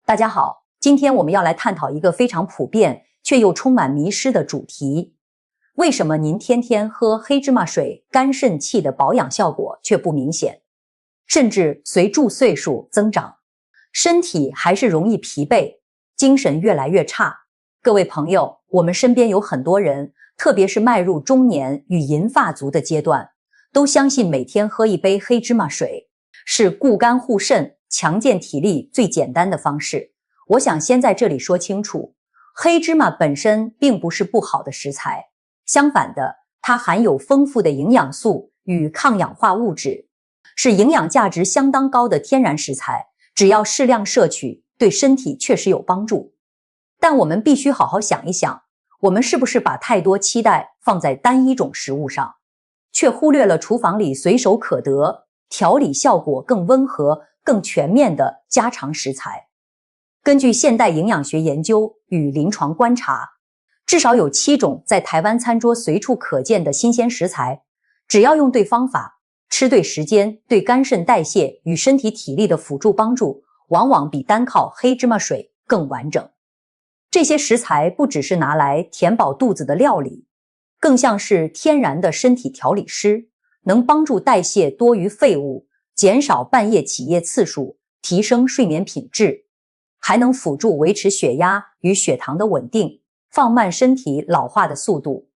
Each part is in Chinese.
大家好，今天我们要来探讨一个非常普遍却又充满迷失的主题：为什么您天天喝黑芝麻水，肝肾气的保养效果却不明显，甚至随住岁数增长，身体还是容易疲惫，精神越来越差？各位朋友，我们身边有很多人，特别是迈入中年与银发族的阶段，都相信每天喝一杯黑芝麻水是固肝护肾、强健体力最简单的方式。我想先在这里说清楚，黑芝麻本身并不是不好的食材，相反的，它含有丰富的营养素与抗氧化物质，是营养价值相当高的天然食材，只要适量摄取，对身体确实有帮助。但我们必须好好想一想，我们是不是把太多期待放在单一种食物上，却忽略了厨房里随手可得、调理效果更温和、更全面的家常食材。根据现代营养学研究与临床观察，至少有7种在台湾餐桌随处可见的新鲜食材，只要用对方法，吃对时间，对肝肾代谢与身体体力的辅助帮助，往往比单靠黑芝麻水更完整。这些食材不只是拿来填饱肚子的料理，更像是天然的身体调理师，能帮助代谢多余废物，减少半夜起夜次数，提升睡眠品质，还能辅助维持血压与血糖的稳定，放慢身体老化的速度。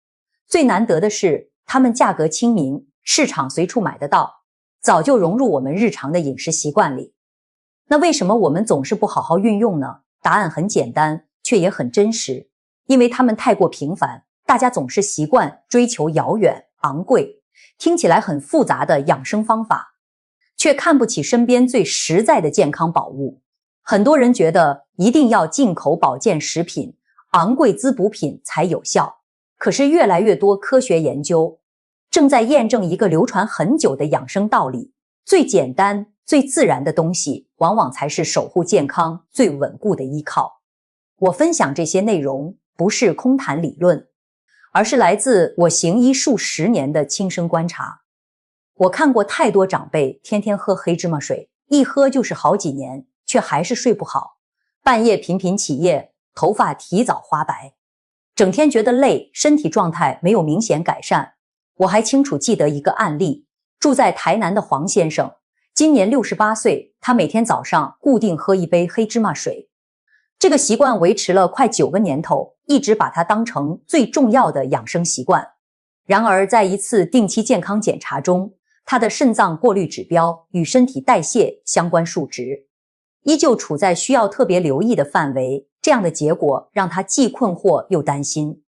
最难得的是，它们价格亲民，市场随处买得到，早就融入我们日常的饮食习惯里。那为什么我们总是不好好运用呢？答案很简单，却也很真实，因为它们太过平凡，大家总是习惯追求遥远、昂贵，听起来很复杂的养生方法，却看不起身边最实在的健康宝物。很多人觉得一定要进口保健食品、昂贵滋补品才有效，可是越来越多科学研究正在验证一个流传很久的养生道理：最简单、最自然的东西，往往才是守护健康最稳固的依靠。我分享这些内容不是空谈理论，而是来自我行医数10年的亲身观察。我看过太多长辈天天喝黑芝麻水，一喝就是好几年，却还是睡不好，半夜频频起夜，头发提早花白，整天觉得累，身体状态没有明显改善。我还清楚记得一个案例，住在台南的黄先生，今年68岁，他每天早上固定喝一杯黑芝麻水，这个习惯维持了快9个年头，一直把它当成最重要的养生习惯。然而在一次定期健康检查中，他的肾脏过滤指标与身体代谢相关数值依旧处在需要特别留意的范围，这样的结果让他既困惑又担心。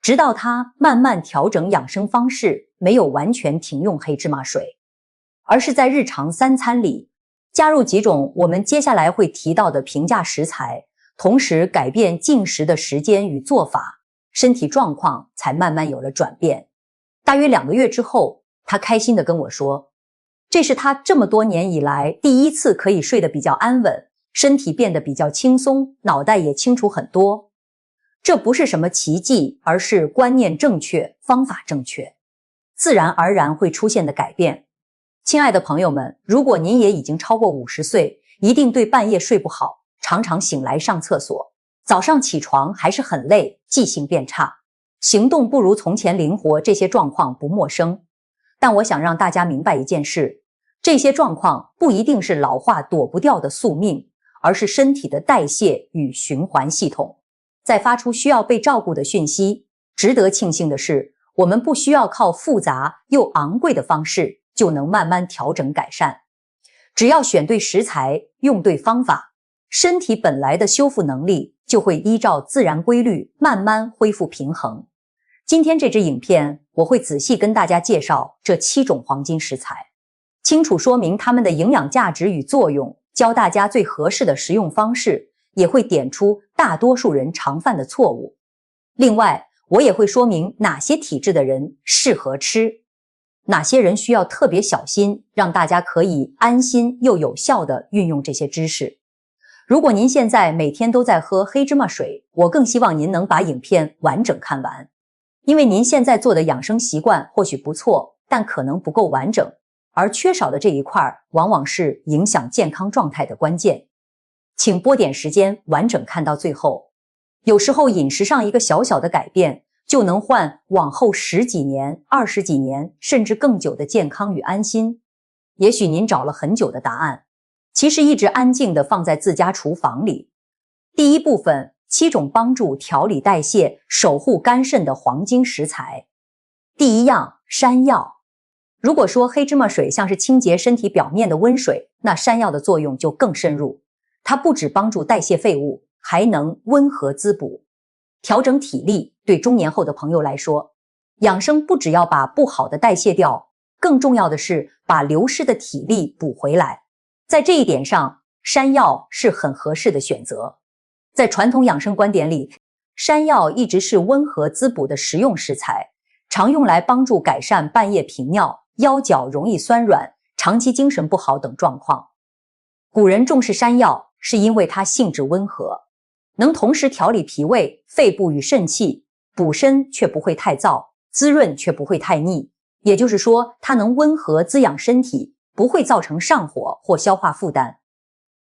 直到他慢慢调整养生方式，没有完全停用黑芝麻水，而是在日常3餐里加入几种我们接下来会提到的平价食材，同时改变进食的时间与做法，身体状况才慢慢有了转变。大约2个月之后，他开心地跟我说，这是他这么多年以来第一次可以睡得比较安稳，身体变得比较轻松，脑袋也清楚很多。这不是什么奇迹，而是观念正确，方法正确，自然而然会出现的改变。亲爱的朋友们，如果您也已经超过50岁，一定对半夜睡不好，常常醒来上厕所，早上起床还是很累，记性变差，行动不如从前灵活，这些状况不陌生。但我想让大家明白一件事，这些状况不一定是老化躲不掉的宿命，而是身体的代谢与循环系统在发出需要被照顾的讯息。值得庆幸的是，我们不需要靠复杂又昂贵的方式就能慢慢调整改善，只要选对食材，用对方法，身体本来的修复能力就会依照自然规律慢慢恢复平衡。今天这支影片，我会仔细跟大家介绍这7种黄金食材，清楚说明它们的营养价值与作用，教大家最合适的食用方式，也会点出大多数人常犯的错误。另外，我也会说明哪些体质的人适合吃，哪些人需要特别小心，让大家可以安心又有效地运用这些知识。如果您现在每天都在喝黑芝麻水，我更希望您能把影片完整看完，因为您现在做的养生习惯或许不错，但可能不够完整，而缺少的这一块往往是影响健康状态的关键。请拨点时间完整看到最后。有时候饮食上一个小小的改变，就能换往后10几年、20几年，甚至更久的健康与安心。也许您找了很久的答案，其实一直安静地放在自家厨房里。第一部分，7种帮助调理代谢、守护肝肾的黄金食材。第一样，山药。如果说黑芝麻水像是清洁身体表面的温水，那山药的作用就更深入。它不只帮助代谢废物，还能温和滋补，调整体力。对中年后的朋友来说，养生不只要把不好的代谢掉，更重要的是把流失的体力补回来。在这一点上，山药是很合适的选择。在传统养生观点里，山药一直是温和滋补的实用食材，常用来帮助改善半夜频尿、腰脚容易酸软、长期精神不好等状况。古人重视山药，是因为它性质温和，能同时调理脾胃、肺部与肾气，补身却不会太燥，滋润却不会太腻。也就是说，它能温和滋养身体，不会造成上火或消化负担。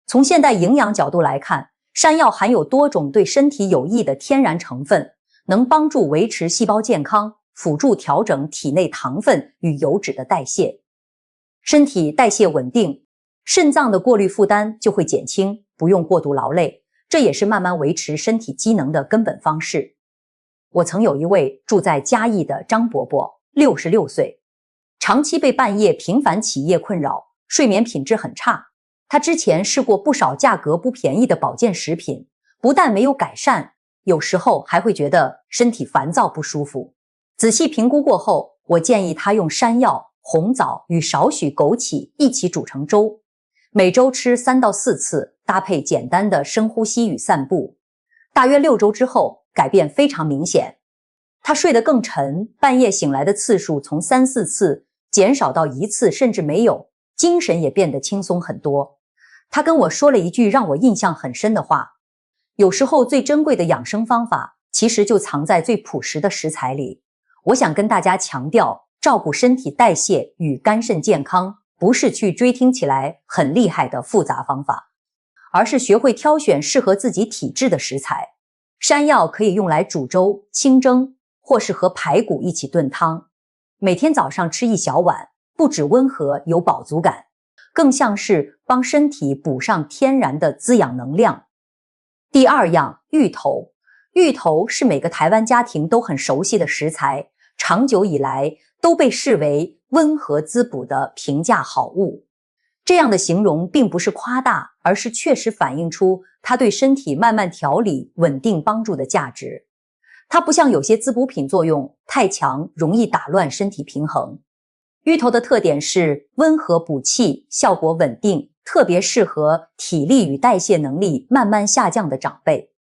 从现代营养角度来看，山药含有多种对身体有益的天然成分，能帮助维持细胞健康，辅助调整体内糖分与油脂的代谢。身体代谢稳定，肾脏的过滤负担就会减轻，不用过度劳累，这也是慢慢维持身体机能的根本方式。我曾有一位住在嘉义的张伯伯，66岁，长期被半夜频繁起夜困扰，睡眠品质很差。他之前试过不少价格不便宜的保健食品，不但没有改善，有时候还会觉得身体烦躁不舒服。仔细评估过后，我建议他用山药、红枣与少许枸杞一起煮成粥，每周吃3到4次，搭配简单的深呼吸与散步。大约6周之后，改变非常明显。他睡得更沉，半夜醒来的次数从3、4次减少到1次甚至没有，精神也变得轻松很多。他跟我说了一句让我印象很深的话：有时候最珍贵的养生方法，其实就藏在最朴实的食材里。我想跟大家强调，照顾身体代谢与肝肾健康，不是去追听起来很厉害的复杂方法，而是学会挑选适合自己体质的食材。山药可以用来煮粥、清蒸，或是和排骨一起炖汤。每天早上吃1小碗，不只温和有饱足感，更像是帮身体补上天然的滋养能量。第二样，芋头。芋头是每个台湾家庭都很熟悉的食材，长久以来都被视为温和滋补的平价好物。这样的形容并不是夸大，而是确实反映出它对身体慢慢调理、稳定帮助的价值。它不像有些滋补品作用太强，容易打乱身体平衡。芋头的特点是温和补气，效果稳定，特别适合体力与代谢能力慢慢下降的长辈。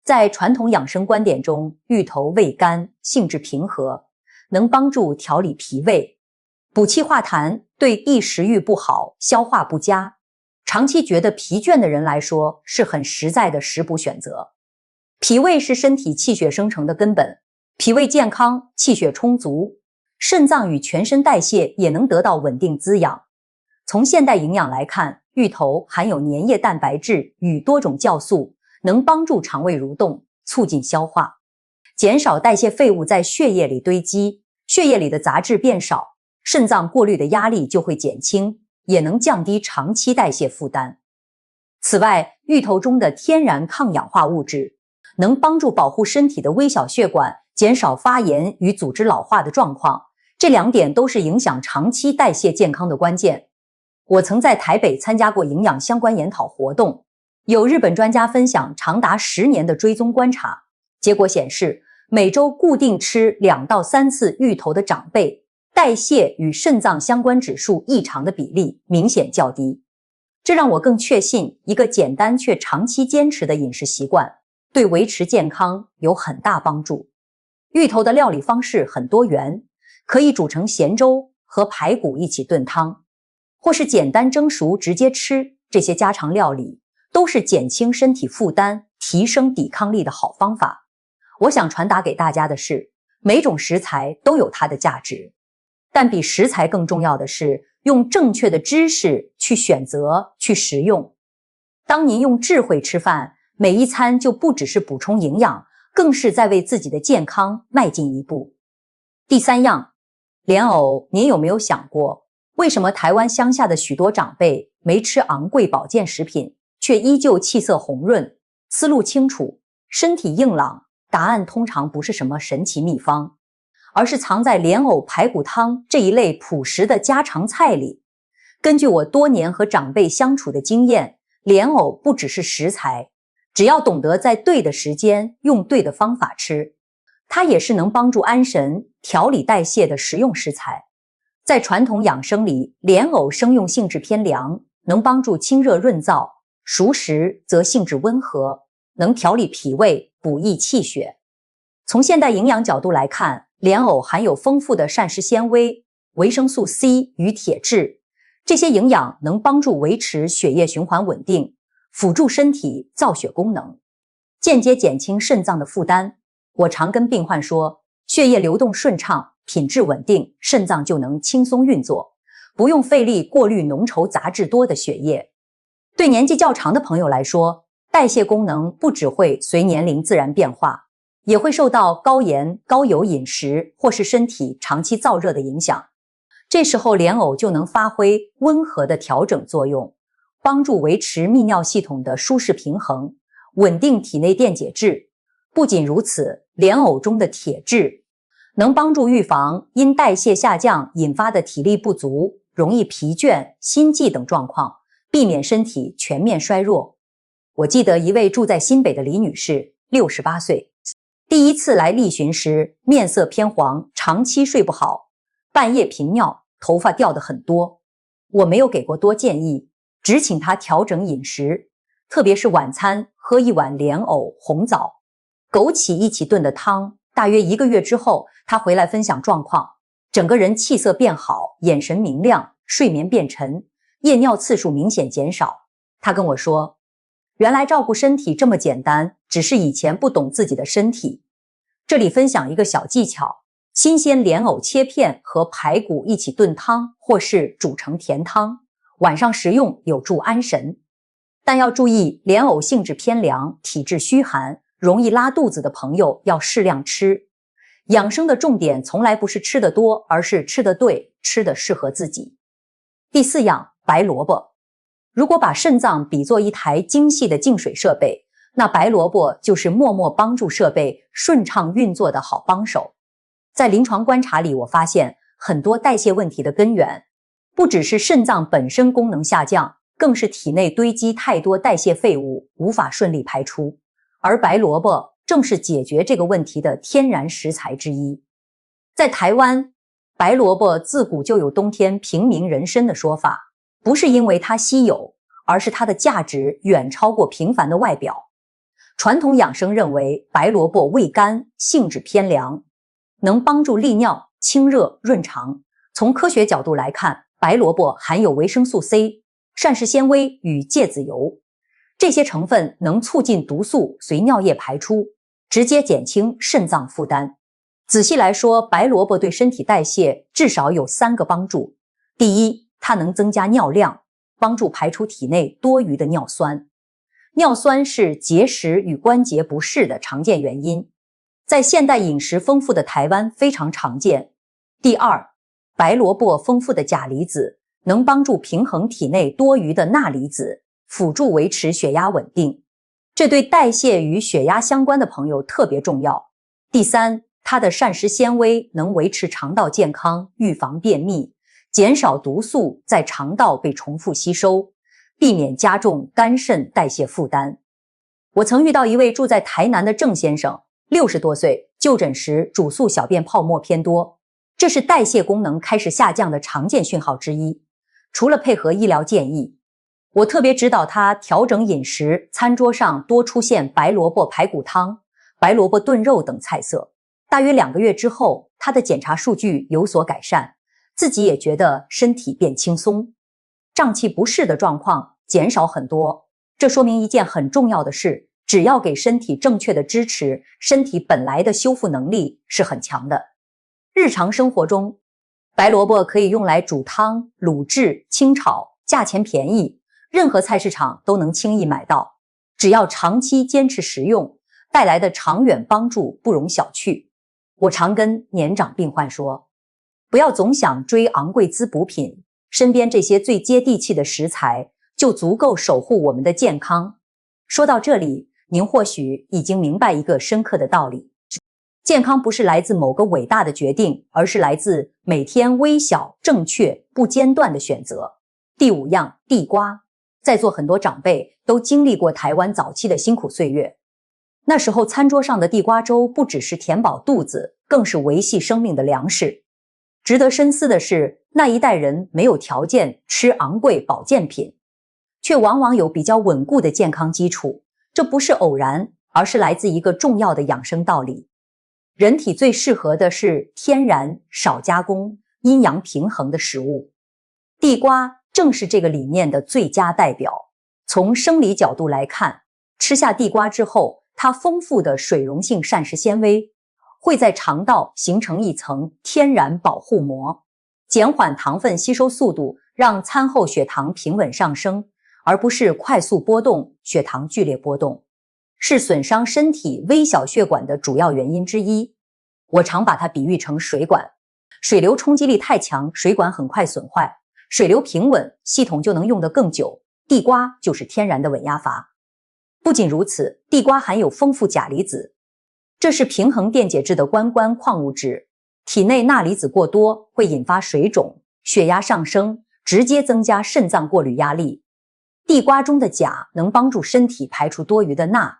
在传统养生观点中，芋头味甘，性质平和，能帮助调理脾胃，补气化痰，对易食欲不好、消化不佳、长期觉得疲倦的人来说是很实在的食补选择。脾胃是身体气血生成的根本，脾胃健康，气血充足，肾脏与全身代谢也能得到稳定滋养。从现代营养来看，芋头含有粘液蛋白质与多种酵素，能帮助肠胃蠕动，促进消化，减少代谢废物在血液里堆积，血液里的杂质变少，肾脏过滤的压力就会减轻，也能降低长期代谢负担。此外，芋头中的天然抗氧化物质能帮助保护身体的微小血管，减少发炎与组织老化的状况，这2点都是影响长期代谢健康的关键。我曾在台北参加过营养相关研讨活动，有日本专家分享长达10年的追踪观察，结果显示，每周固定吃2到3次芋头的长辈，代谢与肾脏相关指数异常的比例明显较低。这让我更确信，一个简单却长期坚持的饮食习惯对维持健康有很大帮助。芋头的料理方式很多元，可以煮成咸粥，和排骨一起炖汤，或是简单蒸熟直接吃，这些家常料理都是减轻身体负担、提升抵抗力的好方法。我想传达给大家的是，每种食材都有它的价值，但比食材更重要的是用正确的知识去选择、去食用。当您用智慧吃饭，每一餐就不只是补充营养，更是在为自己的健康迈进一步。第三样，莲藕，您有没有想过，为什么台湾乡下的许多长辈没吃昂贵保健食品，却依旧气色红润、思路清楚、身体硬朗？答案通常不是什么神奇秘方，而是藏在莲藕排骨汤这一类朴实的家常菜里。根据我多年和长辈相处的经验，莲藕不只是食材，只要懂得在对的时间用对的方法吃，它也是能帮助安神、调理代谢的实用食材。在传统养生里，莲藕生用性质偏凉，能帮助清热润燥；熟食则性质温和，能调理脾胃、补益气血。从现代营养角度来看，莲藕含有丰富的膳食纤维、维生素 C 与铁质，这些营养能帮助维持血液循环稳定，辅助身体造血功能，间接减轻肾脏的负担。我常跟病患说，血液流动顺畅，品质稳定，肾脏就能轻松运作，不用费力过滤浓稠杂质多的血液。对年纪较长的朋友来说，代谢功能不只会随年龄自然变化，也会受到高盐、高油饮食或是身体长期燥热的影响。这时候莲藕就能发挥温和的调整作用，帮助维持泌尿系统的舒适平衡，稳定体内电解质。不仅如此，莲藕中的铁质能帮助预防因代谢下降引发的体力不足、容易疲倦、心悸等状况，避免身体全面衰弱。我记得一位住在新北的李女士，68岁，第一次来例巡时，面色偏黄，长期睡不好，半夜频尿，头发掉得很多。我没有给过多建议，只请她调整饮食，特别是晚餐喝一碗莲藕、红枣、枸杞一起炖的汤。大约1个月之后，她回来分享状况，整个人气色变好，眼神明亮，睡眠变沉，夜尿次数明显减少。她跟我说，原来照顾身体这么简单，只是以前不懂自己的身体。这里分享一个小技巧，新鲜莲藕切片和排骨一起炖汤，或是煮成甜汤，晚上食用有助安神。但要注意，莲藕性质偏凉，体质虚寒，容易拉肚子的朋友要适量吃。养生的重点从来不是吃得多，而是吃得对，吃得适合自己。第4样，白萝卜。如果把肾脏比作一台精细的净水设备，那白萝卜就是默默帮助设备顺畅运作的好帮手。在临床观察里，我发现很多代谢问题的根源，不只是肾脏本身功能下降，更是体内堆积太多代谢废物，无法顺利排出。而白萝卜正是解决这个问题的天然食材之一。在台湾，白萝卜自古就有冬天平民人参的说法，不是因为它稀有，而是它的价值远超过平凡的外表。传统养生认为，白萝卜味甘，性质偏凉，能帮助利尿、清热、润肠。从科学角度来看，白萝卜含有维生素 C、膳食纤维与芥子油，这些成分能促进毒素随尿液排出，直接减轻肾脏负担。仔细来说，白萝卜对身体代谢至少有3个帮助。第一，它能增加尿量，帮助排出体内多余的尿酸。尿酸是结石与关节不适的常见原因，在现代饮食丰富的台湾非常常见。第二，白萝卜丰富的钾离子能帮助平衡体内多余的钠离子，辅助维持血压稳定，这对代谢与血压相关的朋友特别重要。第三，它的膳食纤维能维持肠道健康，预防便秘，减少毒素在肠道被重复吸收，避免加重肝肾代谢负担。我曾遇到一位住在台南的郑先生，60多岁，就诊时主诉小便泡沫偏多，这是代谢功能开始下降的常见讯号之一。除了配合医疗建议，我特别指导他调整饮食，餐桌上多出现白萝卜排骨汤、白萝卜炖肉等菜色。大约2个月之后，他的检查数据有所改善，自己也觉得身体变轻松，胀气不适的状况减少很多。这说明一件很重要的事，只要给身体正确的支持，身体本来的修复能力是很强的。日常生活中，白萝卜可以用来煮汤、卤制、清炒，价钱便宜，任何菜市场都能轻易买到，只要长期坚持食用，带来的长远帮助不容小觑。我常跟年长病患说，不要总想追昂贵滋补品，身边这些最接地气的食材就足够守护我们的健康。说到这里，您或许已经明白一个深刻的道理，健康不是来自某个伟大的决定，而是来自每天微小、正确、不间断的选择。第5样，地瓜。在座很多长辈都经历过台湾早期的辛苦岁月，那时候餐桌上的地瓜粥不只是填饱肚子，更是维系生命的粮食。值得深思的是，那一代人没有条件吃昂贵保健品，却往往有比较稳固的健康基础。这不是偶然，而是来自一个重要的养生道理：人体最适合的是天然、少加工、阴阳平衡的食物。地瓜正是这个理念的最佳代表。从生理角度来看，吃下地瓜之后，它丰富的水溶性膳食纤维会在肠道形成一层天然保护膜，减缓糖分吸收速度，让餐后血糖平稳上升，而不是快速波动，血糖剧烈波动，是损伤身体微小血管的主要原因之一。我常把它比喻成水管，水流冲击力太强，水管很快损坏；水流平稳，系统就能用得更久。地瓜就是天然的稳压阀。不仅如此，地瓜含有丰富钾离子，这是平衡电解质的关矿物质。体内钠离子过多会引发水肿、血压上升，直接增加肾脏过滤压力。地瓜中的钾能帮助身体排出多余的钠，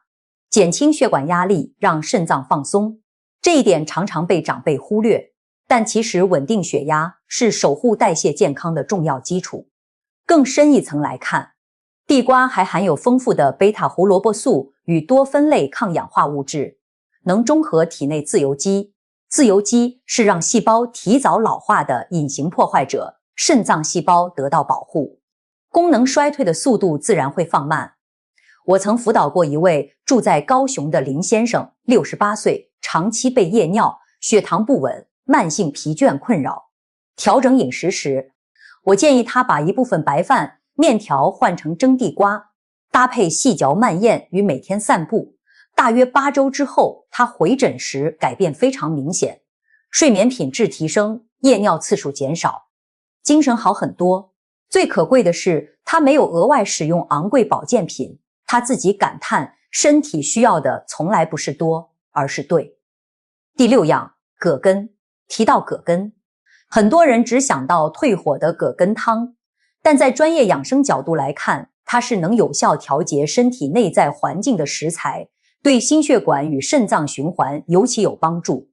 减轻血管压力，让肾脏放松。这一点常常被长辈忽略，但其实稳定血压是守护代谢健康的重要基础。更深一层来看，地瓜还含有丰富的贝塔胡萝卜素与多酚类抗氧化物质，能中和体内自由基。自由基是让细胞提早老化的隐形破坏者，肾脏细胞得到保护，功能衰退的速度自然会放慢。我曾辅导过一位住在高雄的林先生，68岁，长期被夜尿、血糖不稳、慢性疲倦困扰。调整饮食时，我建议他把一部分白饭、面条换成蒸地瓜，搭配细嚼慢咽与每天散步。大约8周之后，他回诊时改变非常明显，睡眠品质提升，夜尿次数减少，精神好很多。最可贵的是，他没有额外使用昂贵保健品，他自己感叹，身体需要的从来不是多，而是对。第6样，葛根。提到葛根，很多人只想到退火的葛根汤，但在专业养生角度来看，它是能有效调节身体内在环境的食材，对心血管与肾脏循环尤其有帮助。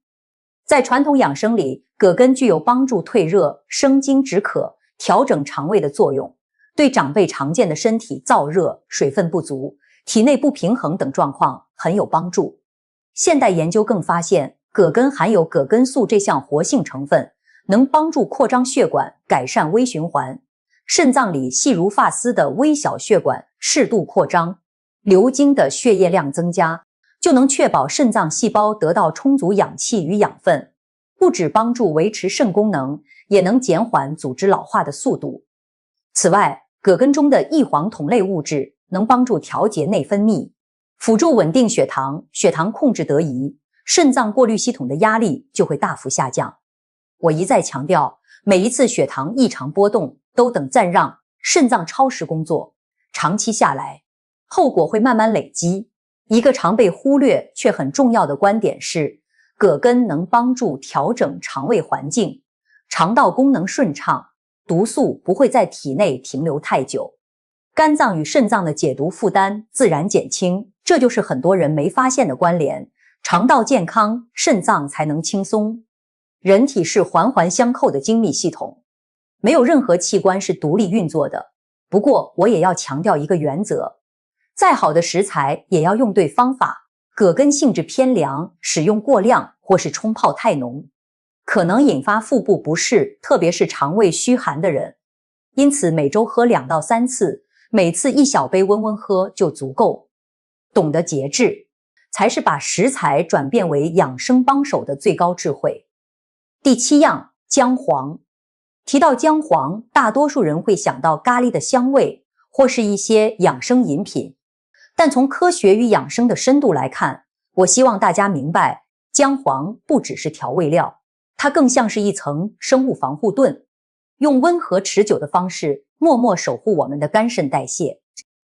在传统养生里，葛根具有帮助退热、生津止渴、调整肠胃的作用，对长辈常见的身体燥热、水分不足、体内不平衡等状况很有帮助。现代研究更发现，葛根含有葛根素这项活性成分，能帮助扩张血管，改善微循环。肾脏里细如发丝的微小血管适度扩张，流经的血液量增加，就能确保肾脏细胞得到充足氧气与养分，不只帮助维持肾功能，也能减缓组织老化的速度。此外，葛根中的异黄酮类物质能帮助调节内分泌，辅助稳定血糖，血糖控制得宜，肾脏过滤系统的压力就会大幅下降。我一再强调，每一次血糖异常波动都等暂让肾脏超时工作，长期下来，后果会慢慢累积。一个常被忽略却很重要的观点是，葛根能帮助调整肠胃环境，肠道功能顺畅，毒素不会在体内停留太久，肝脏与肾脏的解毒负担自然减轻。这就是很多人没发现的关联，肠道健康，肾脏才能轻松。人体是环环相扣的精密系统，没有任何器官是独立运作的。不过我也要强调一个原则，再好的食材也要用对方法。葛根性质偏凉，使用过量或是冲泡太浓，可能引发腹部不适，特别是肠胃虚寒的人。因此每周喝2到3次，每次1小杯温温喝就足够。懂得节制，才是把食材转变为养生帮手的最高智慧。第7样，姜黄。提到姜黄，大多数人会想到咖喱的香味，或是一些养生饮品。但从科学与养生的深度来看，我希望大家明白，姜黄不只是调味料，它更像是一层生物防护盾，用温和持久的方式默默守护我们的肝肾代谢。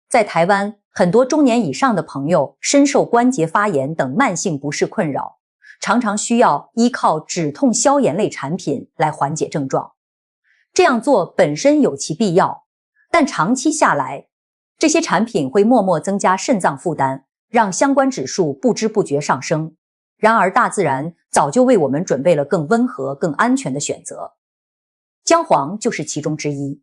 在台湾，很多中年以上的朋友深受关节发炎等慢性不适困扰，常常需要依靠止痛消炎类产品来缓解症状。这样做本身有其必要，但长期下来，这些产品会默默增加肾脏负担，让相关指数不知不觉上升。然而大自然早就为我们准备了更温和、更安全的选择。姜黄就是其中之一。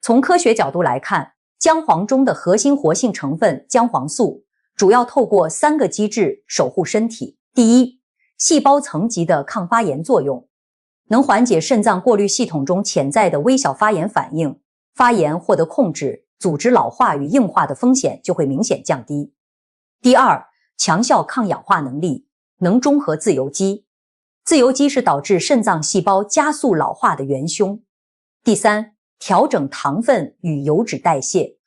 从科学角度来看，姜黄中的核心活性成分姜黄素主要透过3个机制守护身体。第一，细胞层级的抗发炎作用，能缓解肾脏过滤系统中潜在的微小发炎反应，发炎获得控制，组织老化与硬化的风险就会明显降低。第二，强效抗氧化能力，能中和自由基。自由基是导致肾脏细胞加速老化的元凶。第三，调整糖分与油脂代谢，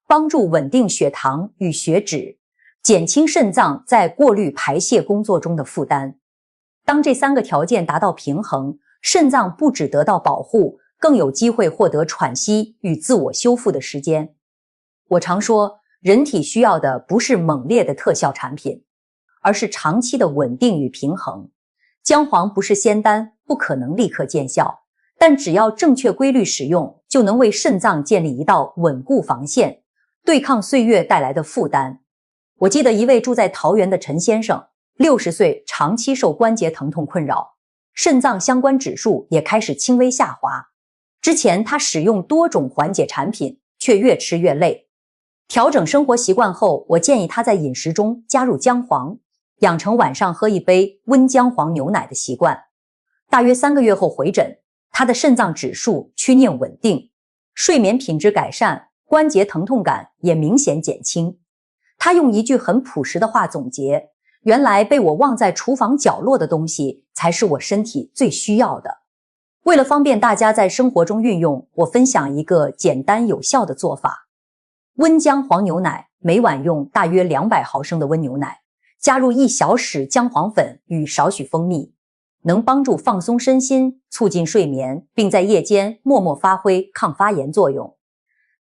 帮助稳定血糖与血脂，减轻肾脏在过滤排泄工作中的负担。当这3个条件达到平衡，肾脏不只得到保护，更有机会获得喘息与自我修复的时间。我常说，人体需要的不是猛烈的特效产品，而是长期的稳定与平衡。姜黄不是仙丹，不可能立刻见效，但只要正确规律使用，就能为肾脏建立一道稳固防线，对抗岁月带来的负担。我记得一位住在桃园的陈先生，60岁，长期受关节疼痛困扰，肾脏相关指数也开始轻微下滑。之前他使用多种缓解产品，却越吃越累。调整生活习惯后，我建议他在饮食中加入姜黄，养成晚上喝一杯温姜黄牛奶的习惯。大约3个月后回诊，他的肾脏指数趋นิ่稳定，睡眠品质改善，关节疼痛感也明显减轻。他用一句很朴实的话总结，原来被我忘在厨房角落的东西，才是我身体最需要的。为了方便大家在生活中运用，我分享一个简单有效的做法。温姜黄牛奶，每晚用大约200毫升的温牛奶，加入1小匙姜黄粉与少许蜂蜜，能帮助放松身心，促进睡眠，并在夜间默默发挥抗发炎作用。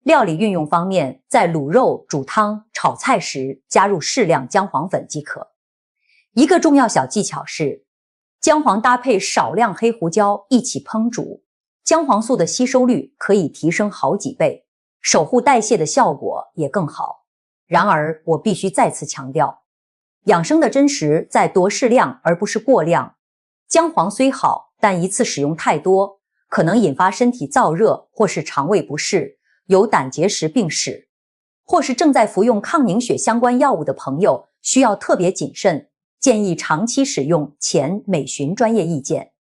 料理运用方面，在卤肉、煮汤、炒菜时加入适量姜黄粉即可。一个重要小技巧是，姜黄搭配少量黑胡椒一起烹煮，姜黄素的吸收率可以提升好几倍，守护代谢的效果也更好。然而，我必须再次强调，养生的真实在多适量而不是过量。姜黄虽好，但一次使用太多，可能引发身体燥热或是肠胃不适，有胆结石病史，或是正在服用抗凝血相关药物的朋友需要特别谨慎，建议长期使用前每询专业意见。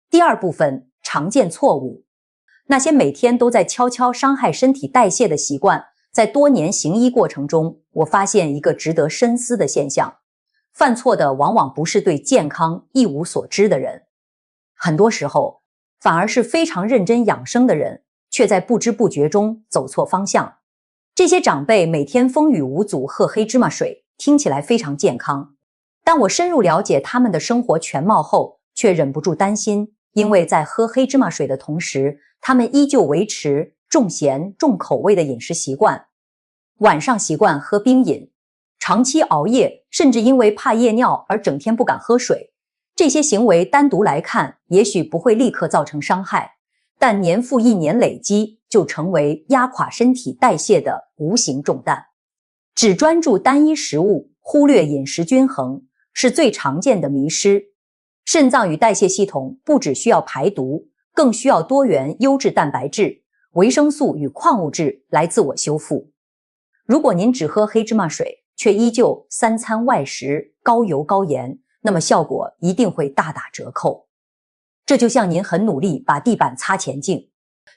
第二部分，常见错误。那些每天都在悄悄伤害身体代谢的习惯，在多年行医过程中，我发现一个值得深思的现象，犯错的往往不是对健康一无所知的人，很多时候反而是非常认真养生的人，却在不知不觉中走错方向。这些长辈每天风雨无阻喝黑芝麻水，听起来非常健康，但我深入了解他们的生活全貌后，却忍不住担心，因为在喝黑芝麻水的同时，他们依旧维持重咸重口味的饮食习惯，晚上习惯喝冰饮，长期熬夜，甚至因为怕夜尿而整天不敢喝水。这些行为单独来看，也许不会立刻造成伤害，但年复一年累积，就成为压垮身体代谢的无形重担。只专注单一食物，忽略饮食均衡，是最常见的迷失。肾脏与代谢系统不只需要排毒，更需要多元优质蛋白质、维生素与矿物质来自我修复。如果您只喝黑芝麻水，却依旧3餐外食、高油高盐，那么效果一定会大打折扣。这就像您很努力把地板擦前净，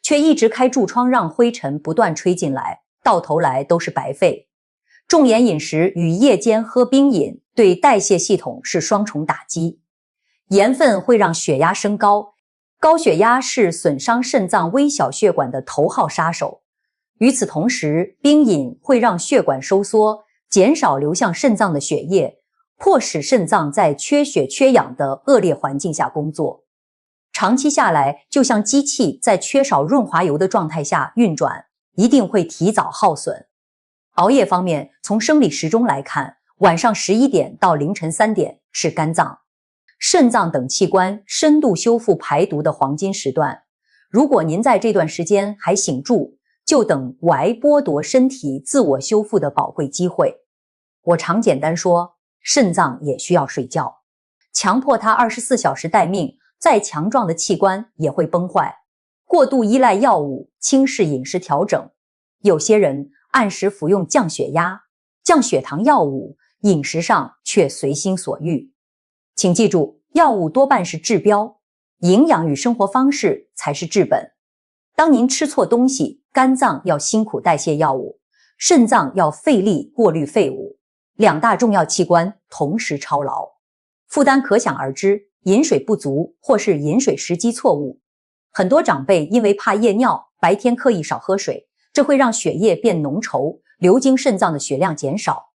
却一直开驻窗让灰尘不断吹进来，到头来都是白费。重盐饮食与夜间喝冰饮对代谢系统是双重打击。盐分会让血压升高，高血压是损伤肾脏微小血管的头号杀手。与此同时，冰饮会让血管收缩，减少流向肾脏的血液，迫使肾脏在缺血缺氧的恶劣环境下工作。长期下来，就像机器在缺少润滑油的状态下运转，一定会提早耗损。熬夜方面，从生理时钟来看，晚上11点到凌晨3点是肝脏、肾脏等器官深度修复排毒的黄金时段。如果您在这段时间还醒住，就等歪剥夺身体自我修复的宝贵机会。我常简单说，肾脏也需要睡觉，强迫它24小时待命，再强壮的器官也会崩坏。过度依赖药物，轻视饮食调整。有些人按时服用降血压、降血糖药物，饮食上却随心所欲。请记住，药物多半是治标，营养与生活方式才是治本。当您吃错东西，肝脏要辛苦代谢药物，肾脏要费力过滤废物，两大重要器官同时操劳，负担可想而知。饮水不足或是饮水时机错误，很多长辈因为怕夜尿，白天刻意少喝水，这会让血液变浓稠，流经肾脏的血量减少，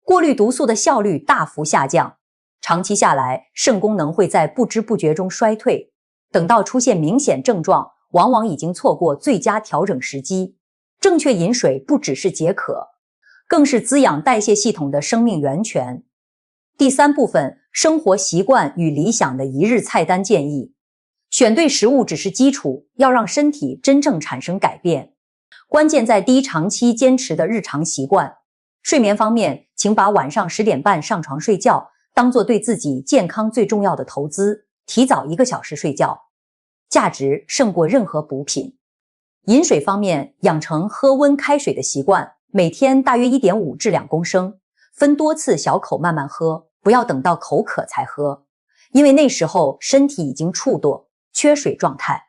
过滤毒素的效率大幅下降。长期下来，肾功能会在不知不觉中衰退，等到出现明显症状，往往已经错过最佳调整时机。正确饮水不只是解渴，更是滋养代谢系统的生命源泉。第三部分，生活习惯与理想的一日菜单建议。选对食物只是基础，要让身体真正产生改变，关键在低长期坚持的日常习惯。睡眠方面，请把晚上10点半上床睡觉当作对自己健康最重要的投资，提早1个小时睡觉，价值胜过任何补品。饮水方面，养成喝温开水的习惯，每天大约1.5至2公升，分多次小口慢慢喝，不要等到口渴才喝，因为那时候身体已经怵惰，缺水状态。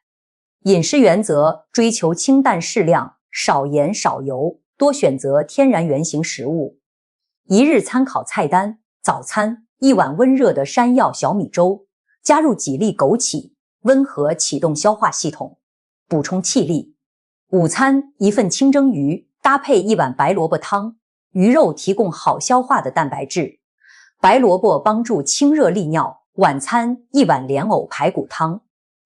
饮食原则，追求清淡适量，少盐少油，多选择天然原型食物。一日参考菜单：早餐1碗温热的山药小米粥，加入几粒枸杞，温和启动消化系统，补充气力。午餐1份清蒸鱼，搭配1碗白萝卜汤，鱼肉提供好消化的蛋白质，白萝卜帮助清热利尿。晚餐1碗莲藕排骨汤，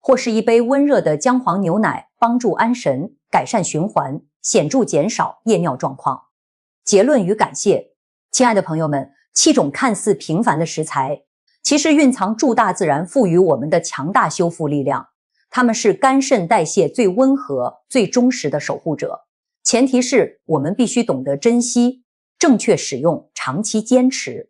或是1杯温热的姜黄牛奶，帮助安神，改善循环，显著减少夜尿状况。结论与感谢。亲爱的朋友们，7种看似平凡的食材，其实蕴藏诸大自然赋予我们的强大修复力量。它们是肝肾代谢最温和、最忠实的守护者。前提是我们必须懂得珍惜，正确使用，长期坚持。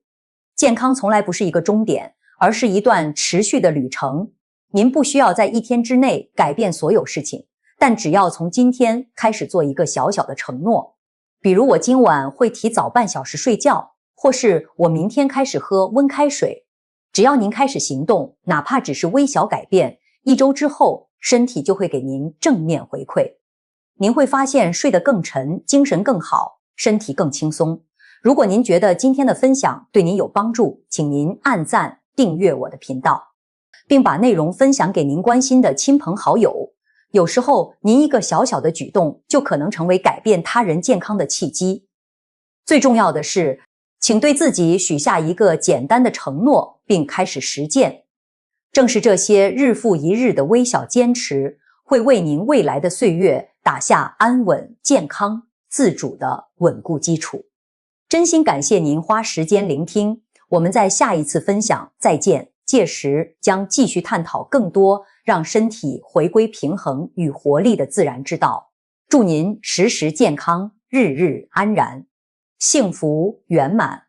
健康从来不是一个终点，而是一段持续的旅程。您不需要在1天之内改变所有事情，但只要从今天开始做一个小小的承诺，比如我今晚会提早半小时睡觉，或是我明天开始喝温开水。只要您开始行动，哪怕只是微小改变，1周之后，身体就会给您正面回馈。您会发现睡得更沉，精神更好，身体更轻松。如果您觉得今天的分享对您有帮助，请您按赞、订阅我的频道，并把内容分享给您关心的亲朋好友。有时候，您一个小小的举动就可能成为改变他人健康的契机。最重要的是，请对自己许下一个简单的承诺，并开始实践。正是这些日复一日的微小坚持，会为您未来的岁月打下安稳、健康、自主的稳固基础。真心感谢您花时间聆听，我们在下一次分享再见。届时将继续探讨更多让身体回归平衡与活力的自然之道。祝您时时健康，日日安然，幸福圆满。